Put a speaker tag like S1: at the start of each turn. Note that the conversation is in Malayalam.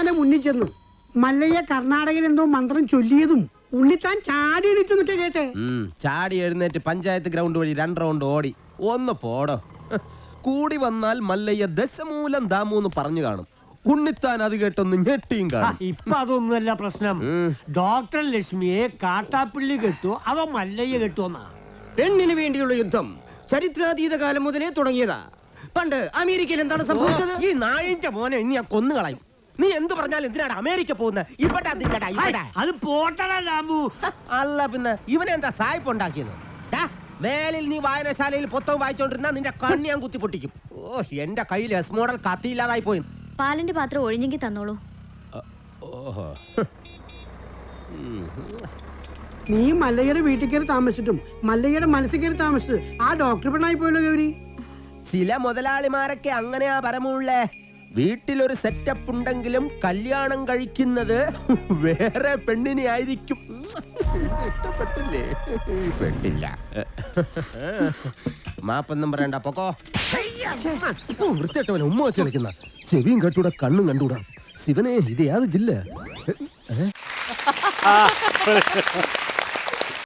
S1: ഉണ്ണിത്താന്റെ മുന്നിൽ ചെന്നു മല്ലയ്യ കർണാടകയിൽ എന്തോ മന്ത്രം ചൊല്ലിയതും ഉണ്ണിത്താൻ ചാടി എണീറ്റെന്നൊക്കെ കേട്ടെ.
S2: ചാടി എഴുന്നേറ്റ് പഞ്ചായത്ത് ഗ്രൗണ്ട് വഴി 2 റൗണ്ട് ഓടി. ഒന്ന് പോടോ. കൂടി വന്നാൽ മല്ലയ്യ ദശമൂലം ദാമൂന്ന് പറഞ്ഞു കാണും. ഉണ്ണിത്താൻ അത് കേട്ടൊന്ന് ഞെട്ടിയും കാണും.
S3: ഇപ്പൊ അതൊന്നുമല്ല പ്രശ്നം. ഡോക്ടർ ലക്ഷ്മിയെ കാട്ടാപ്പിള്ളി കെട്ടു അതോ മല്ലയ്യ കെട്ടുവന്നാ?
S4: പെണ്ണിന് വേണ്ടിയുള്ള യുദ്ധം ചരിത്രാതീത കാലം മുതലേ തുടങ്ങിയതാ. പണ്ട് അമേരിക്കയിൽ എന്താണ് സംഭവിച്ചത്?
S2: ഈ നായിന്റെ മോനെ ഇനി ഞാൻ കൊന്നു കളയും. നീ എന്ത് പറഞ്ഞാലും എന്തിനാണ് അമേരിക്ക പോകുന്നത്?
S3: അത് പോട്ടടാ രാമു.
S2: അല്ല പിന്നെ ഇവനെന്താ സായിപ്പ് ഉണ്ടാക്കിയത്? മേലിൽ നീ വായനശാലയിൽ പുസ്തകം വായിച്ചോണ്ടിരുന്ന നിന്റെ കണ്ണി ഞാൻ കുത്തി പൊട്ടിക്കും. ഓ, എന്റെ കയ്യിൽ എസ് മോഡൽ കത്തിയില്ലാതായി പോയി.
S5: പാലിന്റെ പാത്രം ഒഴിഞ്ഞെങ്കിൽ തന്നോളൂ.
S2: ഓഹോ,
S1: നീ മല്ലയ്യയുടെ വീട്ടിൽ കയറി താമസിച്ചിട്ടും മല്ലയ്യയുടെ മനസ്സിൽ കയറി താമസിച്ചത് ആ ഡോക്ടർ പെണ്ണായി പോയല്ലോ ഗൗരി.
S2: ചില മുതലാളിമാരൊക്കെ അങ്ങനെയാ പരമുള്ളേ. വീട്ടിലൊരു സെറ്റപ്പ് ഉണ്ടെങ്കിലും കല്യാണം കഴിക്കുന്നത് വേറെ പെണ്ണിനെ ആയിരിക്കും. ഇഷ്ടപ്പെട്ടില്ലേ? പെട്ടില്ല. മാപ്പൊന്നും പറയണ്ട, പൊക്കോ. വൃത്തിയായിട്ടവനെ ഉമ്മ വെച്ച് കളിക്കുന്ന ചെവിയും കെട്ടൂടാ കണ്ണും കണ്ടൂടാ. ശിവനെ, ഇത് യാത് ജില്ല.